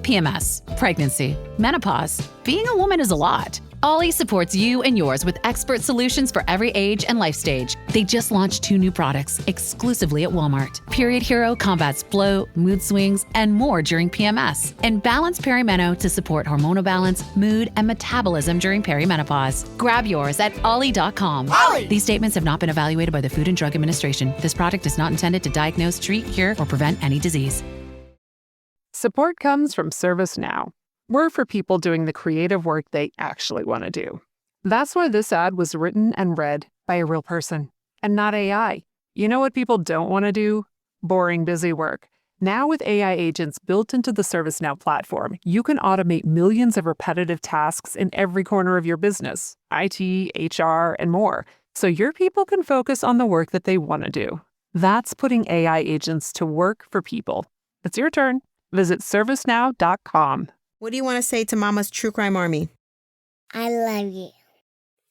PMS, pregnancy, menopause. Being a woman is a lot. Ollie supports you and yours with expert solutions for every age and life stage. They just launched 2 new products exclusively at Walmart. Period Hero combats bloat, mood swings, and more during PMS. And Balance Perimeno to support hormonal balance, mood, and metabolism during perimenopause. Grab yours at ollie.com. Ollie! These statements have not been evaluated by the Food and Drug Administration. This product is not intended to diagnose, treat, cure, or prevent any disease. Support comes from ServiceNow. We're for people doing the creative work they actually want to do. That's why this ad was written and read by a real person and not AI. You know what people don't want to do? Boring, busy work. Now with AI agents built into the ServiceNow platform, you can automate millions of repetitive tasks in every corner of your business, IT, HR, and more, so your people can focus on the work that they want to do. That's putting AI agents to work for people. It's your turn. Visit servicenow.com. What do you want to say to Mama's True Crime Army? I love you.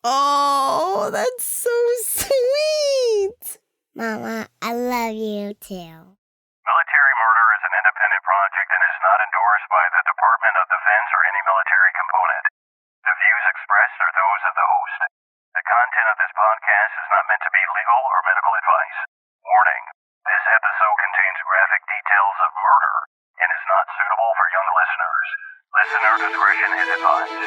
Oh, that's so sweet. Mama, I love you too. Military murder is an independent project and is not endorsed by the Department of Defense or any military component. The views expressed are those of the host. The content of this podcast is not meant to be legal or medical advice. Warning, this episode contains graphic details of murder and is not suitable for young listeners. Listener discretion is advised.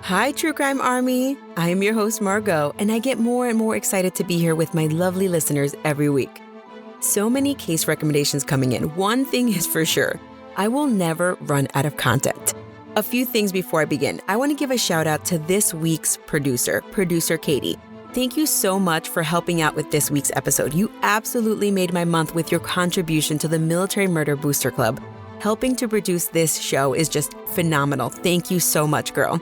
Hi, True Crime Army. I am your host, Margot, and I get more and more excited to be here with my lovely listeners every week. So many case recommendations coming in. One thing is for sure, I will never run out of content. A few things before I begin. I want to give a shout out to this week's producer Katie. Thank you so much for helping out with this week's episode. You absolutely made my month with your contribution to the Military Murder Booster Club. Helping to produce this show is just phenomenal. Thank you so much, girl.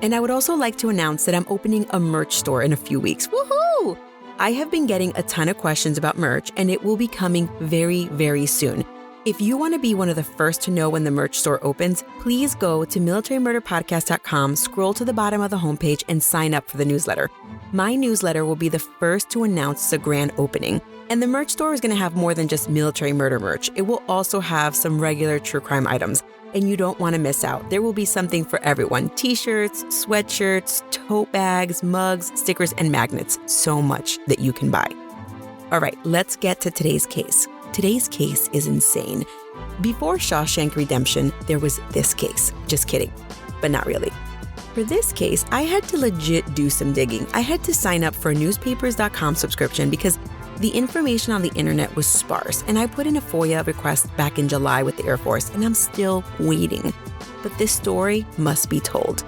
And I would also like to announce that I'm opening a merch store in a few weeks. Woohoo! I have been getting a ton of questions about merch, and it will be coming very, very soon. If you want to be one of the first to know when the merch store opens, please go to militarymurderpodcast.com, scroll to the bottom of the homepage, and sign up for the newsletter. My newsletter will be the first to announce the grand opening. And the merch store is going to have more than just military murder merch. It will also have some regular true crime items. And you don't want to miss out. There will be something for everyone. T-shirts, sweatshirts, tote bags, mugs, stickers, and magnets. So much that you can buy. All right, let's get to today's case. Today's case is insane. Before Shawshank Redemption, there was this case. Just kidding, but not really. For this case, I had to legit do some digging. I had to sign up for a newspapers.com subscription because the information on the internet was sparse, and I put in a FOIA request back in July with the Air Force, and I'm still waiting. But this story must be told.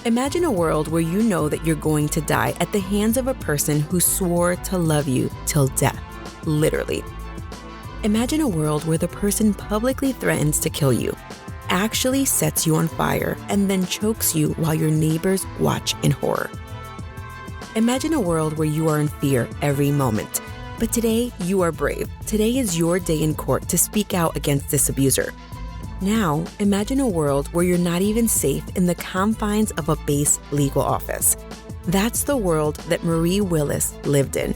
Imagine a world where you know that you're going to die at the hands of a person who swore to love you till death, literally. Imagine a world where the person publicly threatens to kill you, actually sets you on fire, and then chokes you while your neighbors watch in horror. Imagine a world where you are in fear every moment. But today, you are brave. Today is your day in court to speak out against this abuser. Now, imagine a world where you're not even safe in the confines of a base legal office. That's the world that Marie Willis lived in.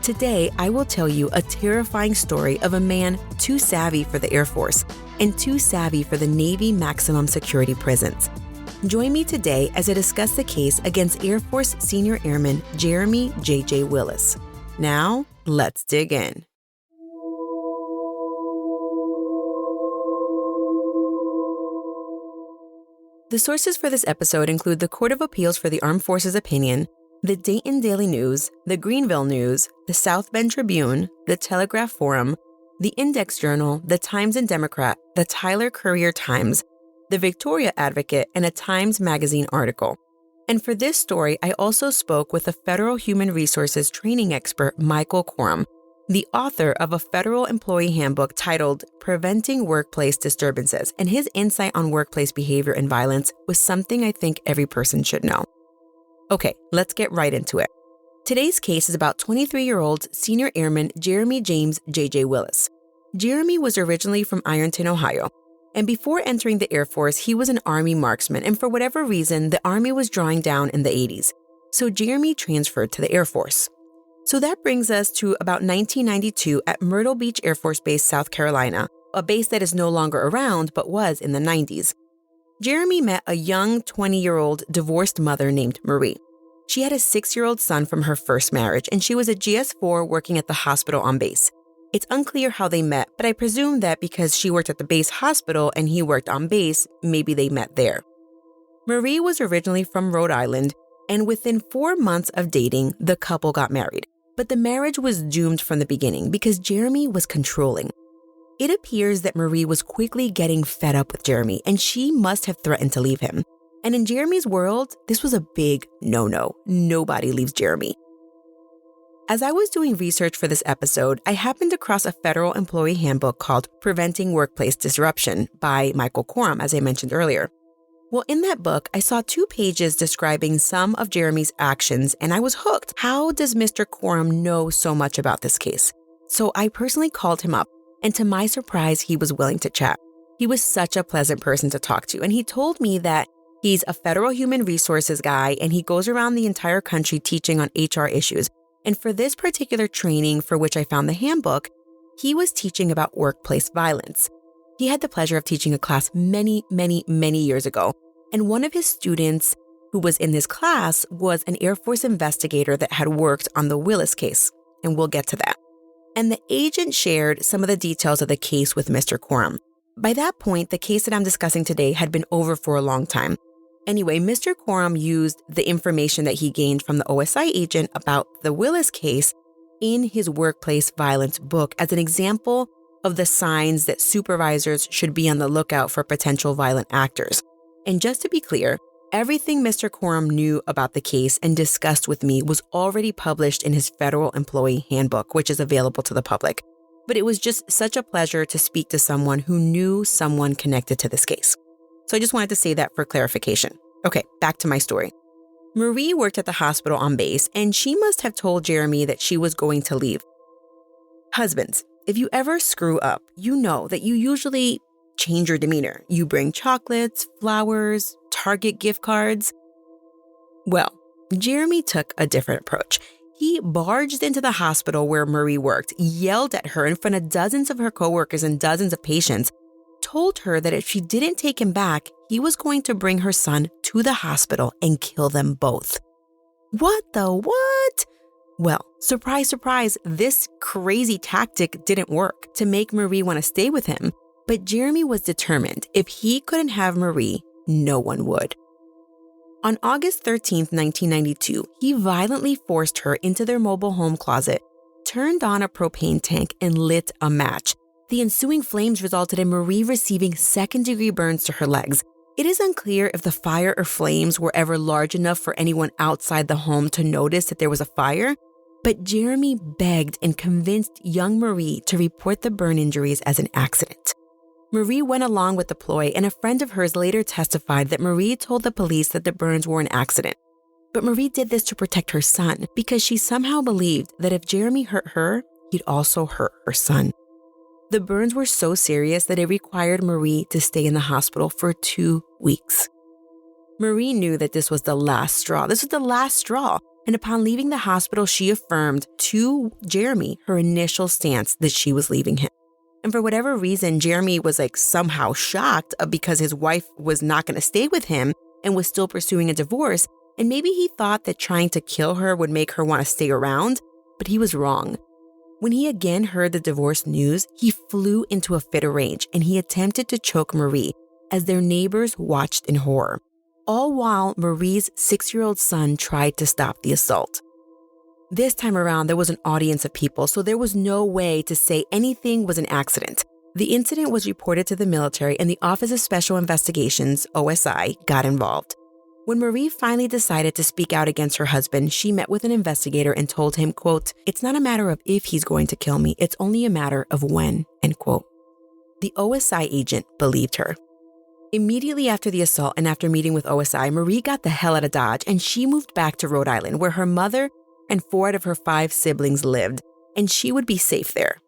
Today, I will tell you a terrifying story of a man too savvy for the Air Force and too savvy for the Navy maximum security prisons. Join me today as I discuss the case against Air Force Senior Airman Jeromy J.J. Willis. Now, let's dig in. The sources for this episode include the Court of Appeals for the Armed Forces Opinion, the Dayton Daily News, the Greenville News, the South Bend Tribune, the Telegraph Forum, the Index Journal, the Times and Democrat, the Tyler Courier Times, the Victoria Advocate, and a Times Magazine article. And for this story, I also spoke with a federal human resources training expert, Michael Quorum, the author of a federal employee handbook titled Preventing Workplace Disturbances, and his insight on workplace behavior and violence was something I think every person should know. Okay, let's get right into it. Today's case is about 23-year-old Senior Airman Jeromy James J.J. Willis. Jeromy was originally from Ironton, Ohio. And before entering the Air Force, he was an Army marksman, and for whatever reason, the Army was drawing down in the 80s. So Jeromy transferred to the Air Force. So that brings us to about 1992 at Myrtle Beach Air Force Base, South Carolina, a base that is no longer around but was in the 90s. Jeromy met a young 20-year-old divorced mother named Marie. She had a 6-year-old son from her first marriage, and she was a GS-4 working at the hospital on base. It's unclear how they met, but I presume that because she worked at the base hospital and he worked on base, maybe they met there. Marie was originally from Rhode Island, and within 4 months of dating, the couple got married. But the marriage was doomed from the beginning because Jeromy was controlling. It appears that Marie was quickly getting fed up with Jeromy, and she must have threatened to leave him. And in Jeromy's world, this was a big no-no. Nobody leaves Jeromy. As I was doing research for this episode, I happened across a federal employee handbook called Preventing Workplace Disruption by Michael Coram, as I mentioned earlier. Well, in that book, I saw 2 pages describing some of Jeromy's actions, and I was hooked. How does Mr. Coram know so much about this case? So I personally called him up, and to my surprise, he was willing to chat. He was such a pleasant person to talk to, and he told me that he's a federal human resources guy, and he goes around the entire country teaching on HR issues. And for this particular training for which I found the handbook, he was teaching about workplace violence. He had the pleasure of teaching a class many years ago, and one of his students who was in this class was an Air Force investigator that had worked on the Willis case, and we'll get to that. And the agent shared some of the details of the case with Mr. Coram. By that point, the case that I'm discussing today had been over for a long time. Anyway, Mr. Coram used the information that he gained from the OSI agent about the Willis case in his workplace violence book as an example of the signs that supervisors should be on the lookout for potential violent actors. And just to be clear, everything Mr. Coram knew about the case and discussed with me was already published in his federal employee handbook, which is available to the public. But it was just such a pleasure to speak to someone who knew someone connected to this case. So I just wanted to say that for clarification. Okay, back to my story. Marie worked at the hospital on base, and she must have told Jeromy that she was going to leave. Husbands, if you ever screw up, you know that you usually change your demeanor. You bring chocolates, flowers, Target gift cards. Well, Jeromy took a different approach. He barged into the hospital where Marie worked, yelled at her in front of dozens of her coworkers and dozens of patients, told her that if she didn't take him back, he was going to bring her son to the hospital and kill them both. What the what? Well, surprise, surprise, this crazy tactic didn't work to make Marie want to stay with him, but Jeromy was determined if he couldn't have Marie, no one would. On August 13th, 1992, he violently forced her into their mobile home closet, turned on a propane tank, and lit a match. The ensuing flames resulted in Marie receiving second-degree burns to her legs. It is unclear if the fire or flames were ever large enough for anyone outside the home to notice that there was a fire, but Jeromy begged and convinced young Marie to report the burn injuries as an accident. Marie went along with the ploy, and a friend of hers later testified that Marie told the police that the burns were an accident. But Marie did this to protect her son because she somehow believed that if Jeromy hurt her, he'd also hurt her son. The burns were so serious that it required Marie to stay in the hospital for 2 weeks. Marie knew that this was the last straw. This was the last straw. And upon leaving the hospital, she affirmed to Jeromy her initial stance that she was leaving him. And for whatever reason, Jeromy was somehow shocked because his wife was not going to stay with him and was still pursuing a divorce. And maybe he thought that trying to kill her would make her want to stay around, but he was wrong. When he again heard the divorce news, he flew into a fit of rage and he attempted to choke Marie as their neighbors watched in horror, all while Marie's 6-year-old son tried to stop the assault. This time around, there was an audience of people, so there was no way to say anything was an accident. The incident was reported to the military and the Office of Special Investigations, OSI, got involved. When Marie finally decided to speak out against her husband, she met with an investigator and told him, quote, "It's not a matter of if he's going to kill me, it's only a matter of when," end quote. The OSI agent believed her. Immediately after the assault and after meeting with OSI, Marie got the hell out of Dodge and she moved back to Rhode Island, where her mother and 4 out of her 5 siblings lived, and she would be safe there.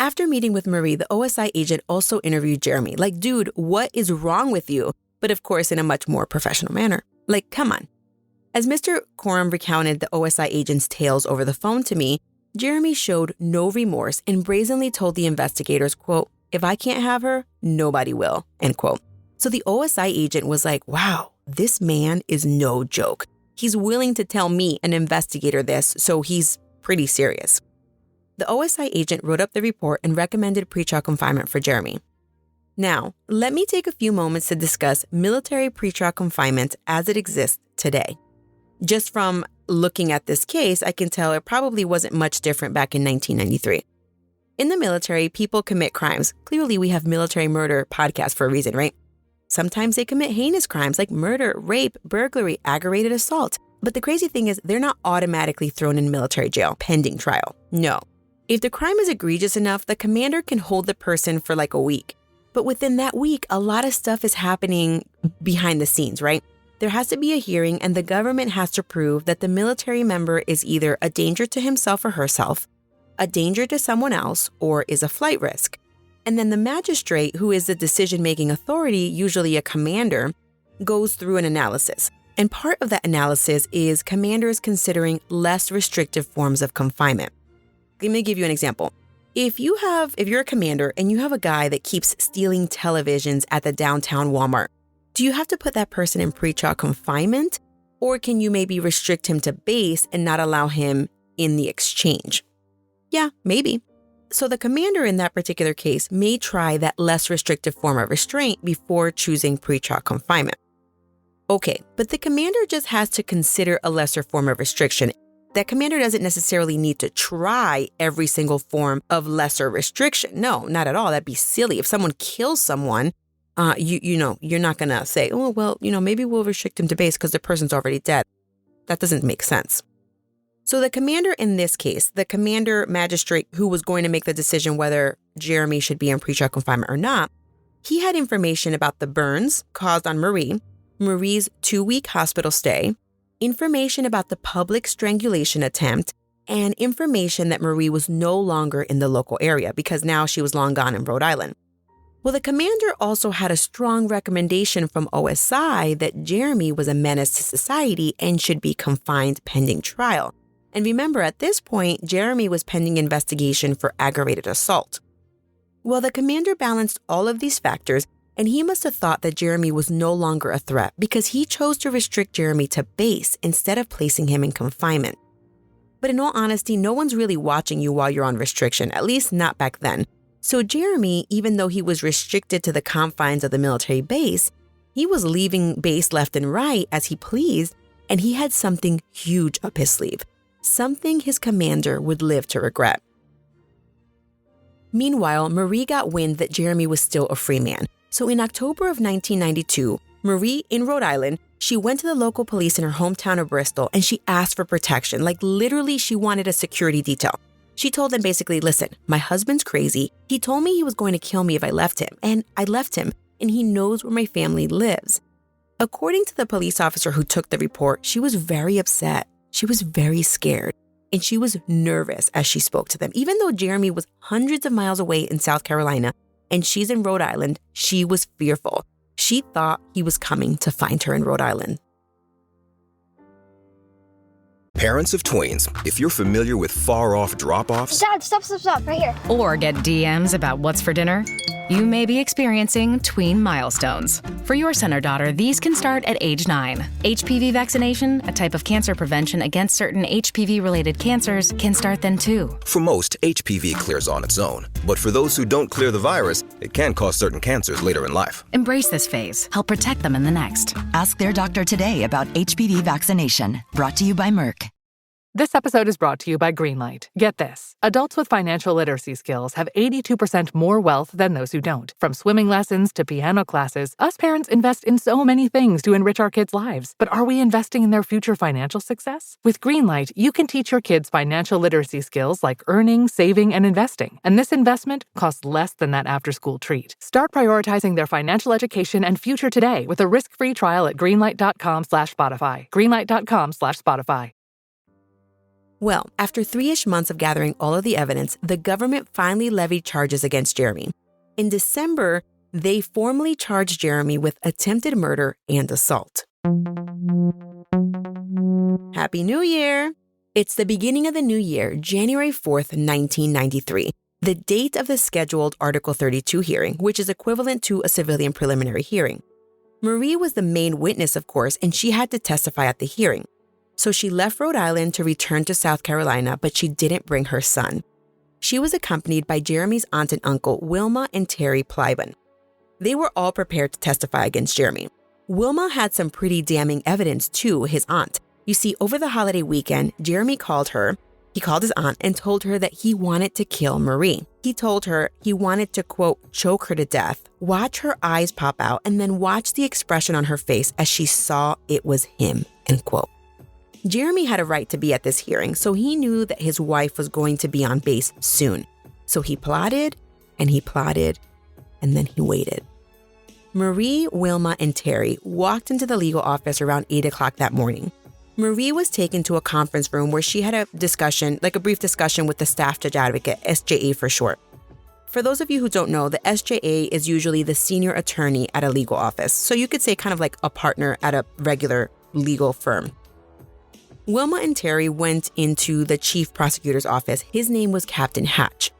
After meeting with Marie, the OSI agent also interviewed Jeromy. Like, dude, what is wrong with you? But of course, in a much more professional manner. Like, come on. As Mr. Coram recounted the OSI agent's tales over the phone to me, Jeromy showed no remorse and brazenly told the investigators, quote, "If I can't have her, nobody will," end quote. So the OSI agent was like, wow, this man is no joke. He's willing to tell me, an investigator, this, so he's pretty serious. The OSI agent wrote up the report and recommended pretrial confinement for Jeromy. Now, let me take a few moments to discuss military pretrial confinement as it exists today. Just from looking at this case, I can tell it probably wasn't much different back in 1993. In the military, people commit crimes. Clearly, we have Military Murder podcast for a reason, right? Sometimes they commit heinous crimes like murder, rape, burglary, aggravated assault. But the crazy thing is, they're not automatically thrown in military jail pending trial. No. If the crime is egregious enough, the commander can hold the person for like a week. But within that week, a lot of stuff is happening behind the scenes, right? There has to be a hearing and the government has to prove that the military member is either a danger to himself or herself, a danger to someone else, or is a flight risk. And then the magistrate, who is the decision-making authority, usually a commander, goes through an analysis. And part of that analysis is commanders considering less restrictive forms of confinement. Let me give you an example. If you're a commander and you have a guy that keeps stealing televisions at the downtown Walmart, do you have to put that person in pretrial confinement? Or can you maybe restrict him to base and not allow him in the exchange? Yeah, maybe. So the commander in that particular case may try that less restrictive form of restraint before choosing pretrial confinement. Okay, but the commander just has to consider a lesser form of restriction. That commander doesn't necessarily need to try every single form of lesser restriction. No, not at all. That'd be silly. If someone kills someone, you're not going to say, oh, well, maybe we'll restrict him to base because the person's already dead. That doesn't make sense. So the commander in this case, the commander magistrate who was going to make the decision whether Jeromy should be in pretrial confinement or not, he had information about the burns caused on Marie's 2-week hospital stay, information about the public strangulation attempt, and information that Marie was no longer in the local area because now she was long gone in Rhode Island. Well, the commander also had a strong recommendation from OSI that Jeromy was a menace to society and should be confined pending trial. And remember, at this point, Jeromy was pending investigation for aggravated assault. Well, the commander balanced all of these factors, and he must have thought that Jeromy was no longer a threat because he chose to restrict Jeromy to base instead of placing him in confinement. But in all honesty, no one's really watching you while you're on restriction, at least not back then. So Jeromy, even though he was restricted to the confines of the military base, he was leaving base left and right as he pleased, and he had something huge up his sleeve, something his commander would live to regret. Meanwhile, Marie got wind that Jeromy was still a free man. So in October of 1992, Marie, in Rhode Island, she went to the local police in her hometown of Bristol and she asked for protection. Like literally, she wanted a security detail. She told them basically, listen, my husband's crazy. He told me he was going to kill me if I left him, and I left him, and he knows where my family lives. According to the police officer who took the report, she was very upset. She was very scared, and she was nervous as she spoke to them. Even though Jeromy was hundreds of miles away in South Carolina and she's in Rhode Island, she was fearful. She thought he was coming to find her in Rhode Island. Parents of tweens, if you're familiar with far-off drop-offs... Dad, stop, right here. Or get DMs about what's for dinner, you may be experiencing tween milestones. For your son or daughter, these can start at age 9. HPV vaccination, a type of cancer prevention against certain HPV-related cancers, can start then too. For most, HPV clears on its own. But for those who don't clear the virus, it can cause certain cancers later in life. Embrace this phase. Help protect them in the next. Ask their doctor today about HPV vaccination. Brought to you by Merck. This episode is brought to you by Greenlight. Get this. Adults with financial literacy skills have 82% more wealth than those who don't. From swimming lessons to piano classes, us parents invest in so many things to enrich our kids' lives. But are we investing in their future financial success? With Greenlight, you can teach your kids financial literacy skills like earning, saving, and investing. And this investment costs less than that after-school treat. Start prioritizing their financial education and future today with a risk-free trial at greenlight.com/Spotify. Greenlight.com/Spotify. Well, after 3-ish months of gathering all of the evidence, the government finally levied charges against Jeromy. In December, they formally charged Jeromy with attempted murder and assault. Happy New Year! It's the beginning of the new year, January 4th, 1993, the date of the scheduled Article 32 hearing, which is equivalent to a civilian preliminary hearing. Marie was the main witness, of course, and she had to testify at the hearing. So she left Rhode Island to return to South Carolina, but she didn't bring her son. She was accompanied by Jeromy's aunt and uncle, Wilma and Terry Pliban. They were all prepared to testify against Jeromy. Wilma had some pretty damning evidence too, his aunt. You see, over the holiday weekend, Jeromy called his aunt and told her that he wanted to kill Marie. He told her he wanted to, quote, choke her to death, watch her eyes pop out, and then watch the expression on her face as she saw it was him, end quote. Jeromy had a right to be at this hearing, so he knew that his wife was going to be on base soon. So he plotted, and then he waited. Marie, Wilma, and Terry walked into the legal office around 8 o'clock that morning. Marie was taken to a conference room where she had a brief discussion with the staff judge advocate, SJA for short. For those of you who don't know, the SJA is usually the senior attorney at a legal office. So you could say kind of like a partner at a regular legal firm. Wilma and Terry went into the chief prosecutor's office. His name was Captain Hatch.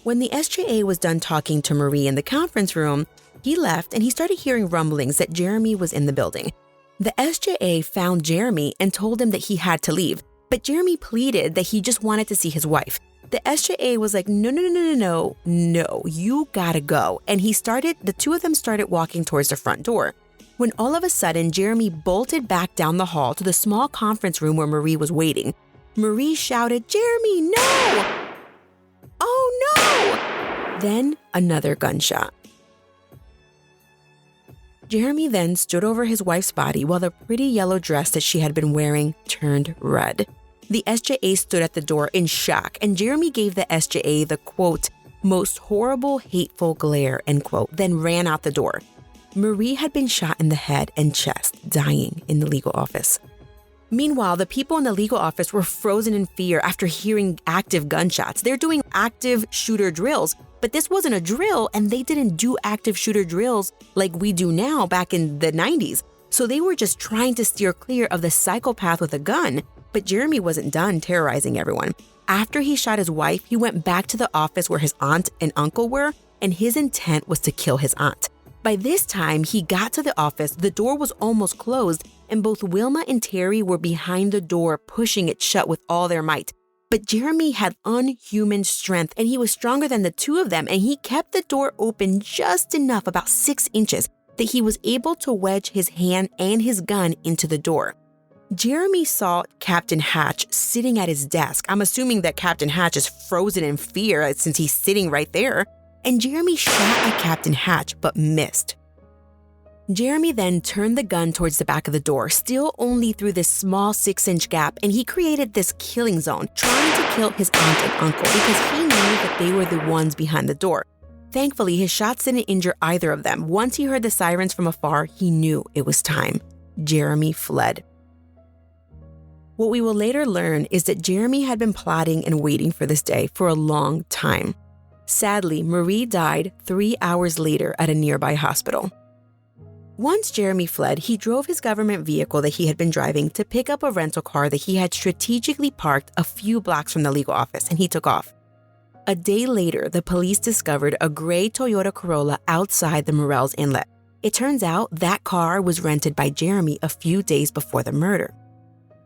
When the SJA was done talking to Marie in the conference room, he left and he started hearing rumblings that Jeromy was in the building. The SJA found Jeromy and told him that he had to leave, but Jeromy pleaded that he just wanted to see his wife. The SJA was like, no, you gotta go. And the two of them started walking towards the front door. When all of a sudden, Jeromy bolted back down the hall to the small conference room where Marie was waiting. Marie shouted, "Jeromy, no! Oh no!" Then another gunshot. Jeromy then stood over his wife's body while the pretty yellow dress that she had been wearing turned red. The SJA stood at the door in shock, and Jeromy gave the SJA the, quote, most horrible, hateful glare, end quote, then ran out the door. Marie had been shot in the head and chest, dying in the legal office. Meanwhile, the people in the legal office were frozen in fear after hearing active gunshots. They're doing active shooter drills, but this wasn't a drill, and they didn't do active shooter drills like we do now back in the 90s. So they were just trying to steer clear of the psychopath with a gun. But Jeromy wasn't done terrorizing everyone. After he shot his wife, he went back to the office where his aunt and uncle were, and his intent was to kill his aunt. By this time, he got to the office, the door was almost closed, and both Wilma and Terry were behind the door, pushing it shut with all their might. But Jeromy had unhuman strength, and he was stronger than the two of them, and he kept the door open just enough, about 6 inches, that he was able to wedge his hand and his gun into the door. Jeromy saw Captain Hatch sitting at his desk. I'm assuming that Captain Hatch is frozen in fear since he's sitting right there. And Jeromy shot at Captain Hatch, but missed. Jeromy then turned the gun towards the back of the door, still only through this small 6-inch gap, and he created this killing zone, trying to kill his aunt and uncle because he knew that they were the ones behind the door. Thankfully, his shots didn't injure either of them. Once he heard the sirens from afar, he knew it was time. Jeromy fled. What we will later learn is that Jeromy had been plotting and waiting for this day for a long time. Sadly, Marie died 3 hours later at a nearby hospital. Once Jeromy fled, he drove his government vehicle that he had been driving to pick up a rental car that he had strategically parked a few blocks from the legal office, and he took off. A day later, the police discovered a gray Toyota Corolla outside the Morells Inlet. It turns out that car was rented by Jeromy a few days before the murder.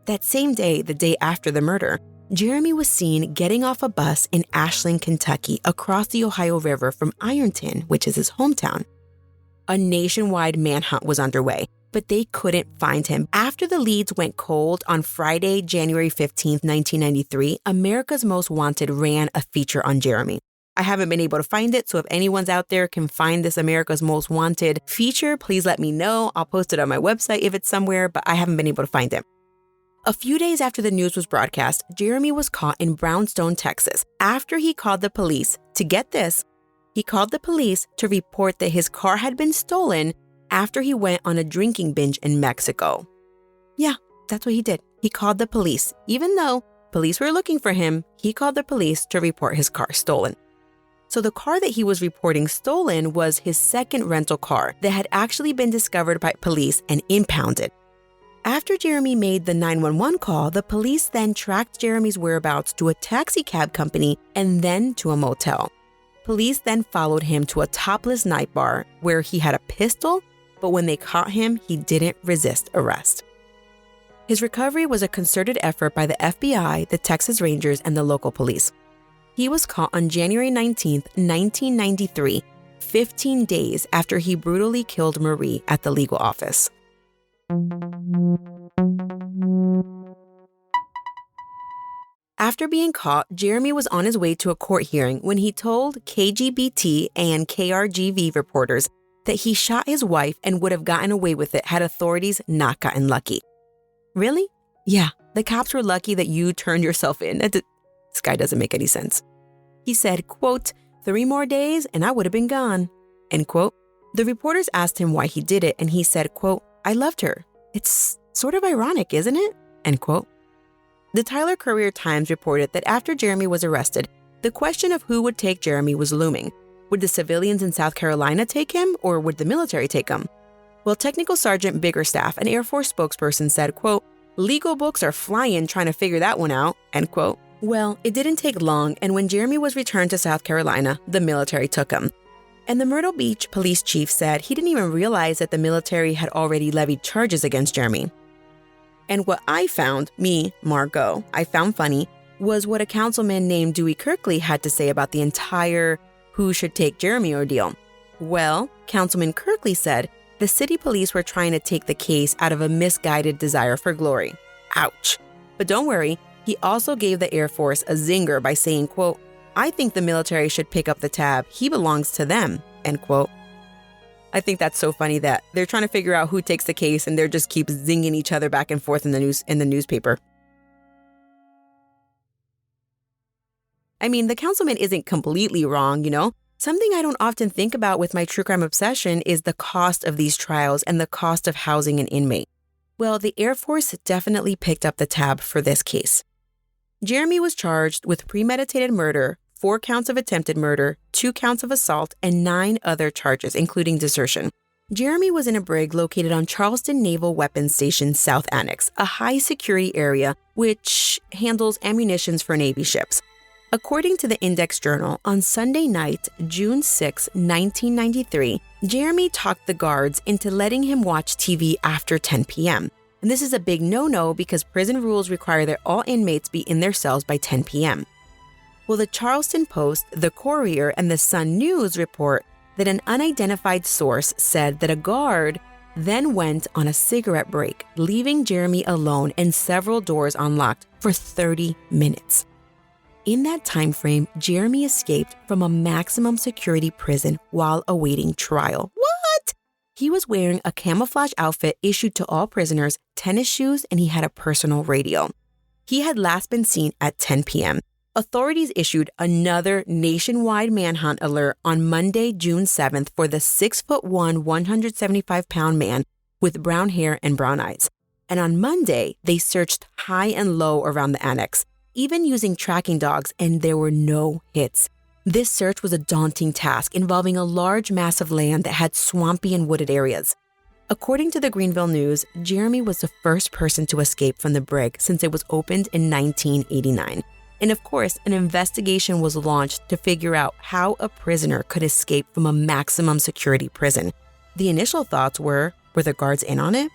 That same day, the day after the murder, Jeromy was seen getting off a bus in Ashland, Kentucky, across the Ohio River from Ironton, which is his hometown. A nationwide manhunt was underway, but they couldn't find him. After the leads went cold on Friday, January 15, 1993, America's Most Wanted ran a feature on Jeromy. I haven't been able to find it, so if anyone's out there can find this America's Most Wanted feature, please let me know. I'll post it on my website if it's somewhere, but I haven't been able to find it. A few days after the news was broadcast, Jeromy was caught in Brownstone, Texas, after he called the police to get this. He called the police to report that his car had been stolen after he went on a drinking binge in Mexico. Yeah, that's what he did. He called the police, even though police were looking for him, he called the police to report his car stolen. So the car that he was reporting stolen was his second rental car that had actually been discovered by police and impounded. After Jeromy made the 911 call, the police then tracked Jeromy's whereabouts to a taxi cab company and then to a motel. Police then followed him to a topless night bar where he had a pistol, but when they caught him, he didn't resist arrest. His recovery was a concerted effort by the FBI, the Texas Rangers, and the local police. He was caught on January 19, 1993, 15 days after he brutally killed Marie at the legal office. After being caught, Jeromy was on his way to a court hearing when he told KGBT and KRGV reporters that he shot his wife and would have gotten away with it had authorities not gotten lucky. Really? Yeah, the cops were lucky that you turned yourself in. This guy doesn't make any sense. He said, quote, 3 more days and I would have been gone, end quote. The reporters asked him why he did it and he said, quote, I loved her. It's sort of ironic, isn't it? End quote. The Tyler Courier-Times reported that after Jeromy was arrested, the question of who would take Jeromy was looming. Would the civilians in South Carolina take him or would the military take him? Well, Technical Sergeant Biggerstaff, an Air Force spokesperson, said, quote, legal books are flying trying to figure that one out, end quote. Well, it didn't take long, and when Jeromy was returned to South Carolina, the military took him. And the Myrtle Beach police chief said he didn't even realize that the military had already levied charges against Jeromy. And what I found, Margot, I found funny, was what a councilman named Dewey Kirkley had to say about the entire who should take Jeromy ordeal. Well, Councilman Kirkley said the city police were trying to take the case out of a misguided desire for glory. Ouch. But don't worry, he also gave the Air Force a zinger by saying, quote, I think the military should pick up the tab. He belongs to them, end quote. I think that's so funny that they're trying to figure out who takes the case and they're just keep zinging each other back and forth in the newspaper. I mean, the councilman isn't completely wrong, you know? Something I don't often think about with my true crime obsession is the cost of these trials and the cost of housing an inmate. Well, the Air Force definitely picked up the tab for this case. Jeromy was charged with premeditated murder, 4 counts of attempted murder, 2 counts of assault, and 9 other charges, including desertion. Jeromy was in a brig located on Charleston Naval Weapons Station South Annex, a high-security area which handles ammunitions for Navy ships. According to the Index Journal, on Sunday night, June 6, 1993, Jeromy talked the guards into letting him watch TV after 10 p.m. And this is a big no-no because prison rules require that all inmates be in their cells by 10 p.m. Well, the Charleston Post, the Courier, and the Sun News report that an unidentified source said that a guard then went on a cigarette break, leaving Jeromy alone and several doors unlocked for 30 minutes. In that time frame, Jeromy escaped from a maximum security prison while awaiting trial. What? He was wearing a camouflage outfit issued to all prisoners, tennis shoes, and he had a personal radio. He had last been seen at 10 p.m. Authorities issued another nationwide manhunt alert on Monday, June 7th for the 6'1", 175-pound man with brown hair and brown eyes. And on Monday, they searched high and low around the annex, even using tracking dogs, and there were no hits. This search was a daunting task involving a large mass of land that had swampy and wooded areas. According to the Greenville News, Jeromy was the first person to escape from the brig since it was opened in 1989. And of course, an investigation was launched to figure out how a prisoner could escape from a maximum security prison. The initial thoughts were the guards in on it?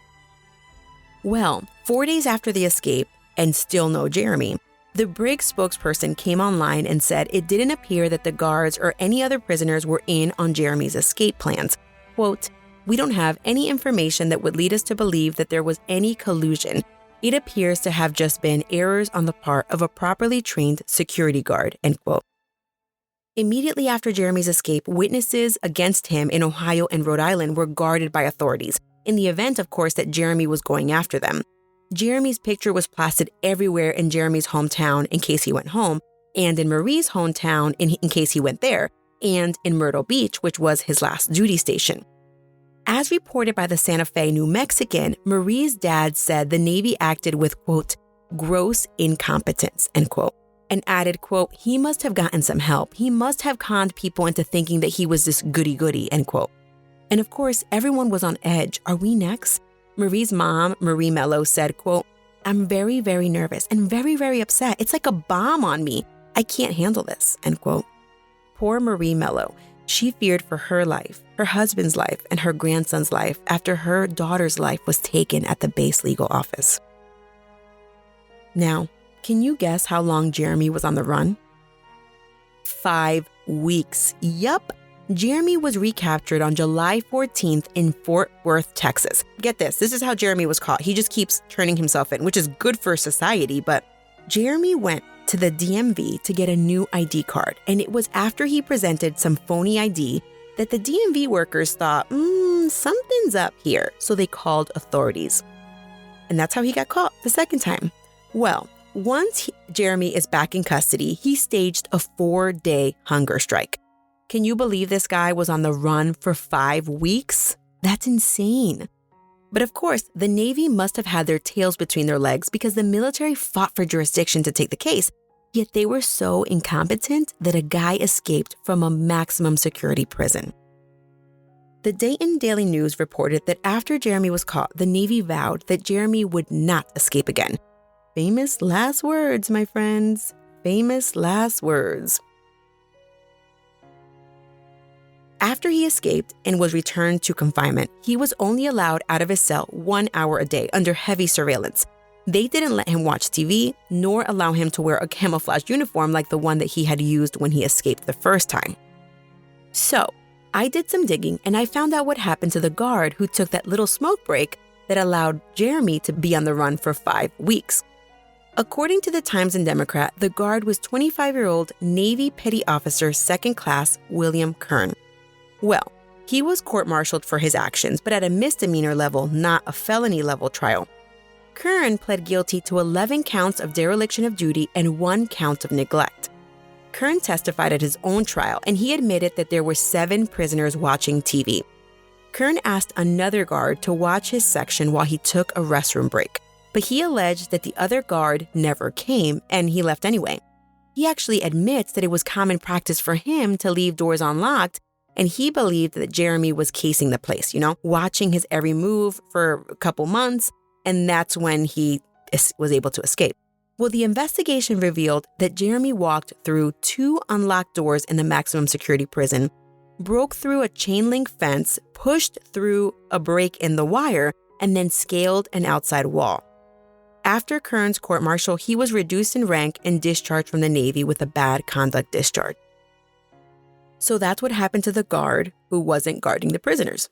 Well, 4 days after the escape, and still no Jeromy, the brig spokesperson came online and said it didn't appear that the guards or any other prisoners were in on Jeromy's escape plans. Quote, "We don't have any information that would lead us to believe that there was any collusion. It appears to have just been errors on the part of a properly trained security guard," end quote. Immediately after Jeromy's escape, witnesses against him in Ohio and Rhode Island were guarded by authorities, in the event, of course, that Jeromy was going after them. Jeromy's picture was plastered everywhere in Jeromy's hometown in case he went home, and in Marie's hometown in case he went there, and in Myrtle Beach, which was his last duty station. As reported by the Santa Fe New Mexican, Marie's dad said the Navy acted with, quote, gross incompetence, end quote, and added, quote, he must have gotten some help. He must have conned people into thinking that he was this goody-goody, end quote. And of course, everyone was on edge. Are we next? Marie's mom, Marie Willis, said, quote, I'm very, very nervous and very, very upset. It's like a bomb on me. I can't handle this, end quote. Poor Marie Willis. She feared for her life, her husband's life, and her grandson's life after her daughter's life was taken at the base legal office. Now, can you guess how long Jeromy was on the run? 5 weeks. Yup. Jeromy was recaptured on July 14th in Fort Worth, Texas. Get this. This is how Jeromy was caught. He just keeps turning himself in, which is good for society. But Jeromy went to the DMV to get a new ID card. And it was after he presented some phony ID that the DMV workers thought, something's up here. So they called authorities. And that's how he got caught the second time. Well, once Jeromy is back in custody, he staged a 4-day hunger strike. Can you believe this guy was on the run for 5 weeks? That's insane. But of course, the Navy must have had their tails between their legs because the military fought for jurisdiction to take the case. Yet they were so incompetent that a guy escaped from a maximum security prison. The Dayton Daily News reported that after Jeromy was caught, the Navy vowed that Jeromy would not escape again. Famous last words, my friends. Famous last words. After he escaped and was returned to confinement, he was only allowed out of his cell 1 hour a day under heavy surveillance. They didn't let him watch TV, nor allow him to wear a camouflage uniform like the one that he had used when he escaped the first time. So, I did some digging and I found out what happened to the guard who took that little smoke break that allowed Jeromy to be on the run for 5 weeks. According to the Times and Democrat, the guard was 25-year-old Navy Petty Officer 2nd Class William Kern. Well, he was court-martialed for his actions, but at a misdemeanor level, not a felony level trial. Kern pled guilty to 11 counts of dereliction of duty and 1 count of neglect. Kern testified at his own trial, and he admitted that there were 7 prisoners watching TV. Kern asked another guard to watch his section while he took a restroom break, but he alleged that the other guard never came, and he left anyway. He actually admits that it was common practice for him to leave doors unlocked, and he believed that Jeromy was casing the place, watching his every move for a couple months, and that's when he was able to escape. Well, the investigation revealed that Jeromy walked through 2 unlocked doors in the maximum security prison, broke through a chain link fence, pushed through a break in the wire, and then scaled an outside wall. After Kern's court-martial, he was reduced in rank and discharged from the Navy with a bad conduct discharge. So that's what happened to the guard who wasn't guarding the prisoners.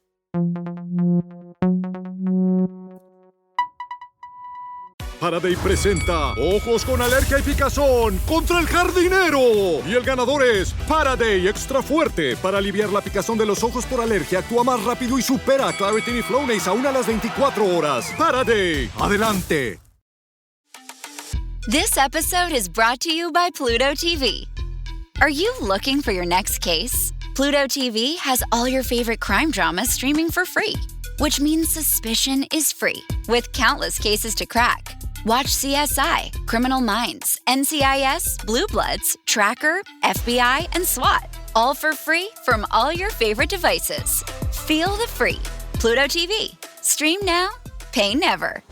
Faraday presenta Ojos con Alergia y Picazón contra el Jardinero. Y el ganador es Faraday Extra Fuerte. Para aliviar la picazón de los ojos por alergia, actúa más rápido y supera a Claritin y Flonase aún a las 24 horas. Faraday, adelante. This episode is brought to you by Pluto TV. Are you looking for your next case? Pluto TV has all your favorite crime dramas streaming for free, which means suspicion is free, with countless cases to crack. Watch CSI, Criminal Minds, NCIS, Blue Bloods, Tracker, FBI, and SWAT, all for free from all your favorite devices. Feel the free. Pluto TV. Stream now, pay never.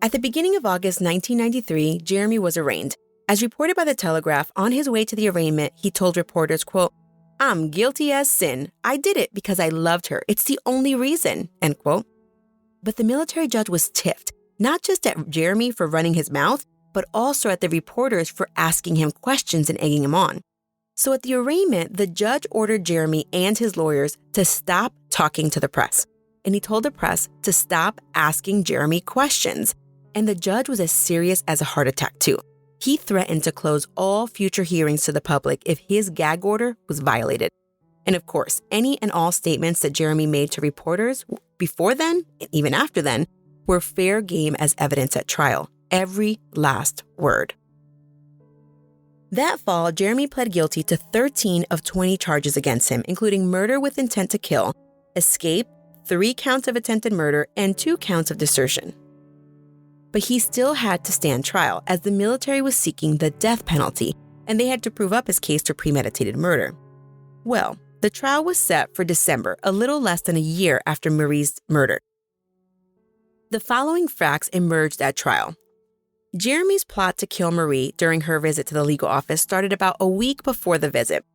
At the beginning of August 1993, Jeromy was arraigned. As reported by The Telegraph, on his way to the arraignment, he told reporters, quote, I'm guilty as sin. I did it because I loved her. It's the only reason, end quote. But the military judge was tiffed, not just at Jeromy for running his mouth, but also at the reporters for asking him questions and egging him on. So at the arraignment, the judge ordered Jeromy and his lawyers to stop talking to the press. And he told the press to stop asking Jeromy questions. And the judge was as serious as a heart attack, too. He threatened to close all future hearings to the public if his gag order was violated. And of course, any and all statements that Jeromy made to reporters before then, and even after then, were fair game as evidence at trial. Every last word. That fall, Jeromy pled guilty to 13 of 20 charges against him, including murder with intent to kill, escape, 3 counts of attempted murder, and 2 counts of desertion. But he still had to stand trial as the military was seeking the death penalty, and they had to prove up his case to premeditated murder. Well, the trial was set for December, a little less than a year after Marie's murder. The following facts emerged at trial. Jeromy's plot to kill Marie during her visit to the legal office started about a week before the visit.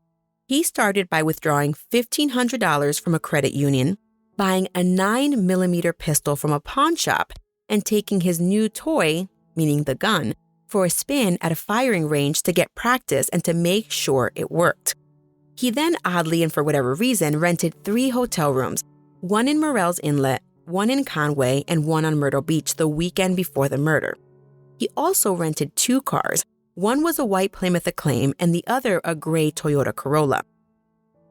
He started by withdrawing $1,500 from a credit union, buying a 9mm pistol from a pawn shop, and taking his new toy, meaning the gun, for a spin at a firing range to get practice and to make sure it worked. He then, oddly and for whatever reason, rented 3 hotel rooms, one in Morell's Inlet, one in Conway, and one on Myrtle Beach the weekend before the murder. He also rented 2 cars. One was a white Plymouth Acclaim and the other a gray Toyota Corolla.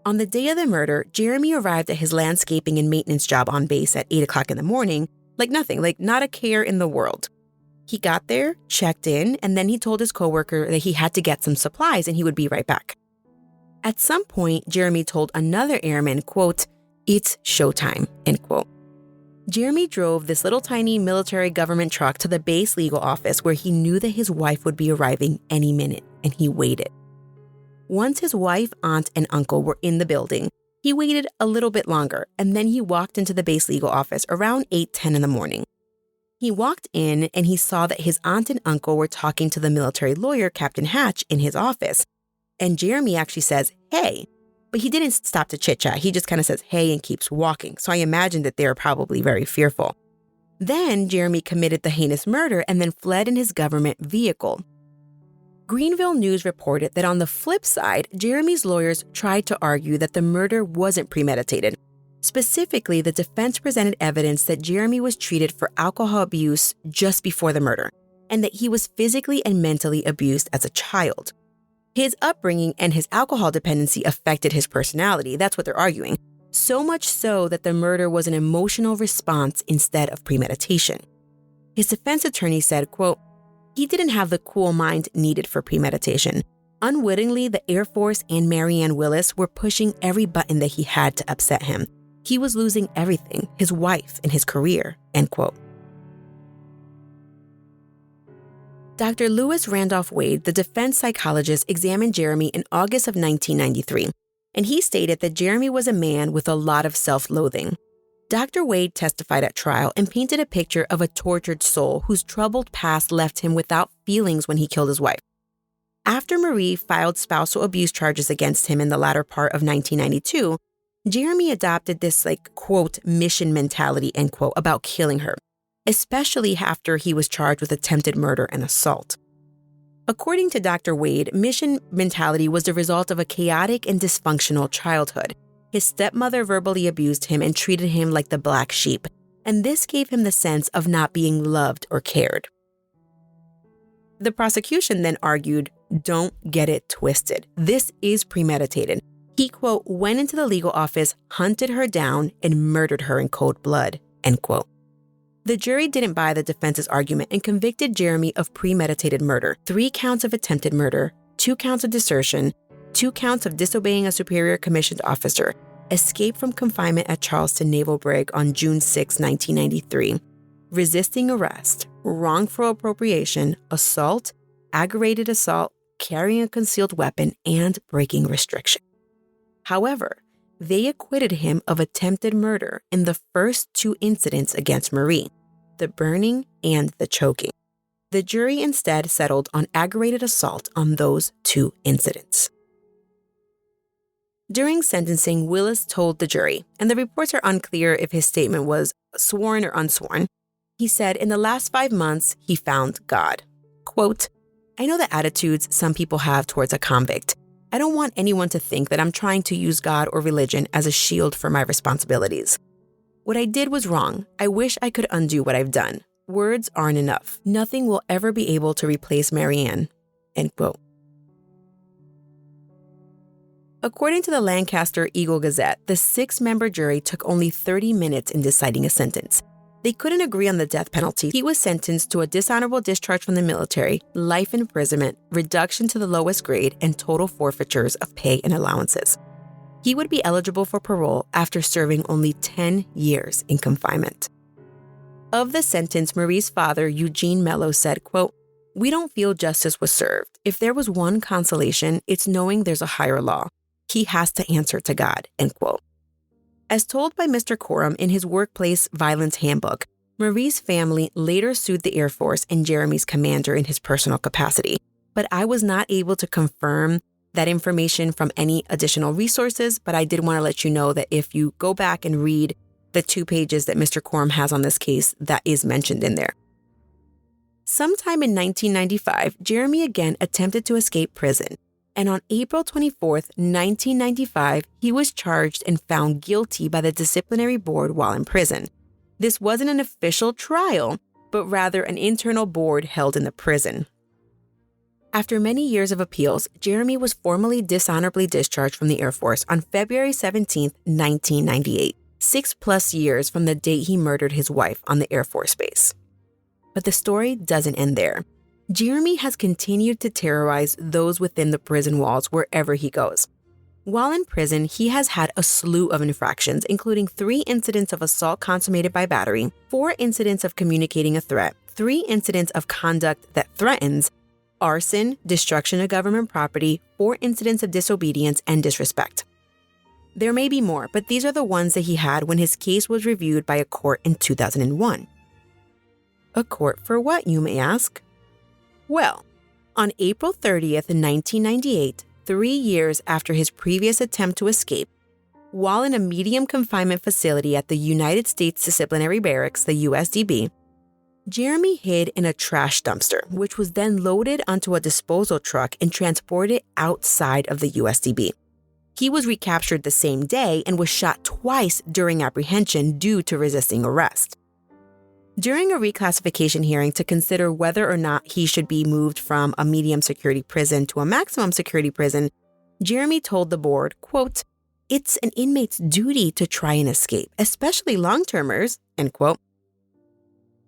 On the day of the murder, Jeromy arrived at his landscaping and maintenance job on base at 8 o'clock in the morning, like nothing, like not a care in the world. He got there, checked in, and then he told his coworker that he had to get some supplies and he would be right back. At some point, Jeromy told another airman, quote, "It's showtime," end quote. Jeromy drove this little tiny military government truck to the base legal office where he knew that his wife would be arriving any minute, and he waited. Once his wife, aunt, and uncle were in the building, he waited a little bit longer, and then he walked into the base legal office around 8:10 in the morning. He walked in and he saw that his aunt and uncle were talking to the military lawyer, Captain Hatch, in his office. And Jeromy actually says, "Hey," but he didn't stop to chit-chat. He just kind of says, "Hey," and keeps walking. So I imagine that they're probably very fearful. Then Jeromy committed the heinous murder and then fled in his government vehicle. Greenville News reported that on the flip side, Jeromy's lawyers tried to argue that the murder wasn't premeditated. Specifically, the defense presented evidence that Jeromy was treated for alcohol abuse just before the murder, and that he was physically and mentally abused as a child. His upbringing and his alcohol dependency affected his personality, that's what they're arguing, so much so that the murder was an emotional response instead of premeditation. His defense attorney said, quote, "He didn't have the cool mind needed for premeditation. Unwittingly, the Air Force and Marie Willis were pushing every button that he had to upset him. He was losing everything, his wife and his career," end quote. Dr. Lewis Randolph Wade, the defense psychologist, examined Jeromy in August of 1993, and he stated that Jeromy was a man with a lot of self-loathing. Dr. Wade testified at trial and painted a picture of a tortured soul whose troubled past left him without feelings when he killed his wife. After Marie filed spousal abuse charges against him in the latter part of 1992, Jeromy adopted this, quote, mission mentality, end quote, about killing her, especially after he was charged with attempted murder and assault. According to Dr. Wade, mission mentality was the result of a chaotic and dysfunctional childhood. His stepmother verbally abused him and treated him like the black sheep, and this gave him the sense of not being loved or cared. The prosecution then argued, "Don't get it twisted. This is premeditated. He, quote, went into the legal office, hunted her down, and murdered her in cold blood," end quote. The jury didn't buy the defense's argument and convicted Jeromy of premeditated murder, 3 counts of attempted murder, 2 counts of desertion, 2 counts of disobeying a superior commissioned officer, escape from confinement at Charleston Naval Brig on June 6, 1993, resisting arrest, wrongful appropriation, assault, aggravated assault, carrying a concealed weapon, and breaking restriction. However, they acquitted him of attempted murder in the first 2 incidents against Marie, the burning and the choking. The jury instead settled on aggravated assault on those 2 incidents. During sentencing, Willis told the jury, and the reports are unclear if his statement was sworn or unsworn, he said in the last 5 months, he found God. Quote, "I know the attitudes some people have towards a convict. I don't want anyone to think that I'm trying to use God or religion as a shield for my responsibilities. What I did was wrong. I wish I could undo what I've done. Words aren't enough. Nothing will ever be able to replace Marianne," end quote. According to the Lancaster Eagle-Gazette, the 6-member jury took only 30 minutes in deciding a sentence. They couldn't agree on the death penalty. He was sentenced to a dishonorable discharge from the military, life imprisonment, reduction to the lowest grade, and total forfeitures of pay and allowances. He would be eligible for parole after serving only 10 years in confinement. Of the sentence, Marie's father, Eugene Mello, said, quote, "We don't feel justice was served. If there was one consolation, it's knowing there's a higher law. He has to answer to God," end quote. As told by Mr. Coram in his workplace violence handbook, Marie's family later sued the Air Force and Jeromy's commander in his personal capacity, but I was not able to confirm that information from any additional resources, but I did want to let you know that if you go back and read the 2 pages that Mr. Coram has on this case, that is mentioned in there. Sometime in 1995, Jeromy again attempted to escape prison, and on April 24th, 1995, he was charged and found guilty by the disciplinary board while in prison. This wasn't an official trial, but rather an internal board held in the prison. After many years of appeals, Jeromy was formally dishonorably discharged from the Air Force on February 17, 1998, 6+ years from the date he murdered his wife on the Air Force Base. But the story doesn't end there. Jeromy has continued to terrorize those within the prison walls wherever he goes. While in prison, he has had a slew of infractions, including 3 incidents of assault consummated by battery, 4 incidents of communicating a threat, 3 incidents of conduct that threatens, arson, destruction of government property, 4 incidents of disobedience, and disrespect. There may be more, but these are the ones that he had when his case was reviewed by a court in 2001. A court for what, you may ask? Well, on April 30th, 1998, 3 years after his previous attempt to escape, while in a medium confinement facility at the United States Disciplinary Barracks, the USDB, Jeromy hid in a trash dumpster, which was then loaded onto a disposal truck and transported outside of the USDB. He was recaptured the same day and was shot twice during apprehension due to resisting arrest. During a reclassification hearing to consider whether or not he should be moved from a medium security prison to a maximum security prison, Jeromy told the board, quote, "It's an inmate's duty to try and escape, especially long-termers," end quote.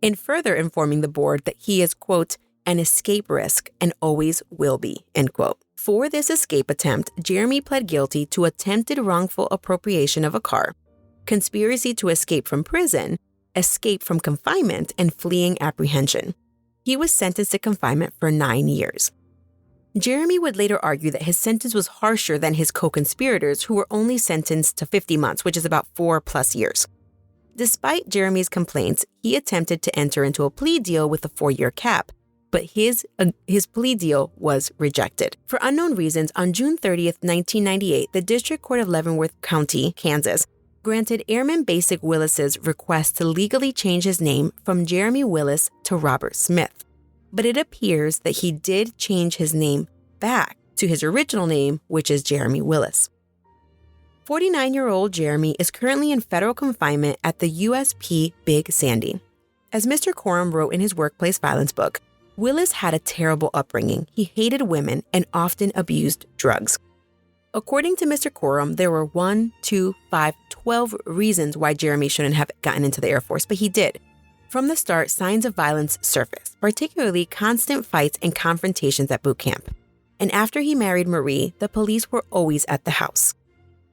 And further informing the board that he is, quote, "an escape risk and always will be," end quote. For this escape attempt, Jeromy pled guilty to attempted wrongful appropriation of a car, conspiracy to escape from prison, escape from confinement, and fleeing apprehension. He was sentenced to confinement for 9 years. Jeromy would later argue that his sentence was harsher than his co-conspirators, who were only sentenced to 50 months, which is about 4+ years. Despite Jeromy's complaints, he attempted to enter into a plea deal with a 4-year cap, but his plea deal was rejected. For unknown reasons, on June 30th, 1998, the District Court of Leavenworth County, Kansas, granted Airman Basic Willis's request to legally change his name from Jeromy Willis to Robert Smith. But it appears that he did change his name back to his original name, which is Jeromy Willis. 49-year-old Jeromy is currently in federal confinement at the USP Big Sandy. As Mr. Coram wrote in his workplace violence book, Willis had a terrible upbringing. He hated women and often abused drugs. According to Mr. Coram, there were 1, 2, 5, 12 reasons why Jeromy shouldn't have gotten into the Air Force, but he did. From the start, signs of violence surfaced, particularly constant fights and confrontations at boot camp. And after he married Marie, the police were always at the house.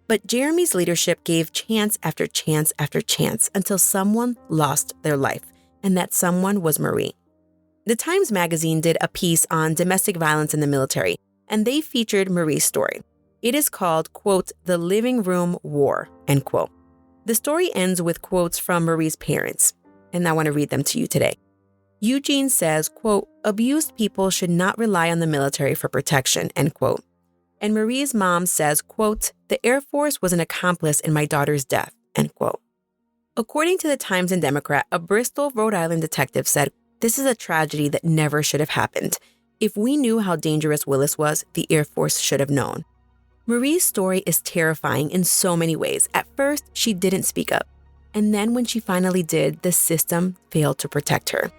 But Jeromy's leadership gave chance after chance after chance until someone lost their life, and that someone was Marie. The Times magazine did a piece on domestic violence in the military, and they featured Marie's story. It is called, quote, "The Living Room War," end quote. The story ends with quotes from Marie's parents, and I want to read them to you today. Eugene says, quote, "Abused people should not rely on the military for protection," end quote. And Marie's mom says, quote, "The Air Force was an accomplice in my daughter's death," end quote. According to the Times and Democrat, a Bristol, Rhode Island detective said, "This is a tragedy that never should have happened. If we knew how dangerous Willis was, the Air Force should have known." Marie's story is terrifying in so many ways. At first, she didn't speak up. And then when she finally did, the system failed to protect her.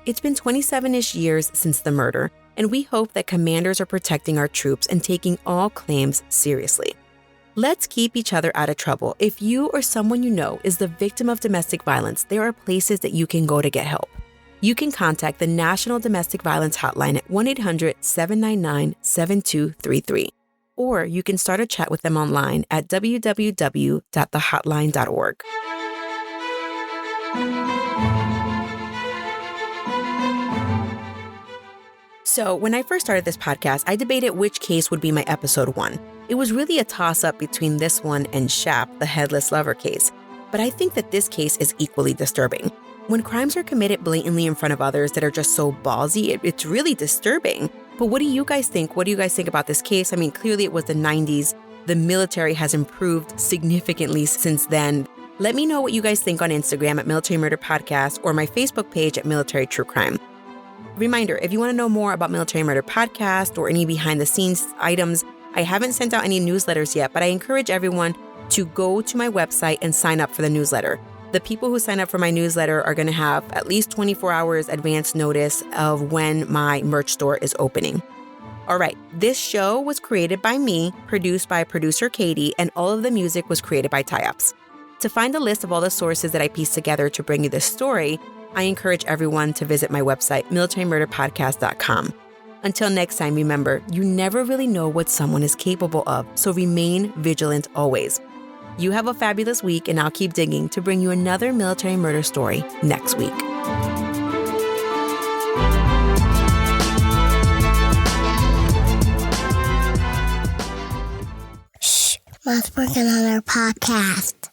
It's been 27-ish years since the murder, and we hope that commanders are protecting our troops and taking all claims seriously. Let's keep each other out of trouble. If you or someone you know is the victim of domestic violence, there are places that you can go to get help. You can contact the National Domestic Violence Hotline at 1-800-799-7233. Or you can start a chat with them online at www.thehotline.org. So when I first started this podcast, I debated which case would be my episode 1. It was really a toss-up between this one and Shap, the headless lover case. But I think that this case is equally disturbing. When crimes are committed blatantly in front of others that are just so ballsy, it's really disturbing. But what do you guys think? What do you guys think about this case? I mean, clearly it was the 90s. The military has improved significantly since then. Let me know what you guys think on Instagram at Military Murder Podcast or my Facebook page at Military True Crime. Reminder, if you want to know more about Military Murder Podcast or any behind-the-scenes items, I haven't sent out any newsletters yet, but I encourage everyone to go to my website and sign up for the newsletter. The people who sign up for my newsletter are going to have at least 24 hours advance notice of when my merch store is opening. All right, this show was created by me, produced by producer Katie, and all of the music was created by Tie-Ups. To find a list of all the sources that I pieced together to bring you this story, I encourage everyone to visit my website, militarymurderpodcast.com. Until next time, remember, you never really know what someone is capable of, so remain vigilant always. You have a fabulous week, and I'll keep digging to bring you another military murder story next week. Shh, Mom's working on our podcast.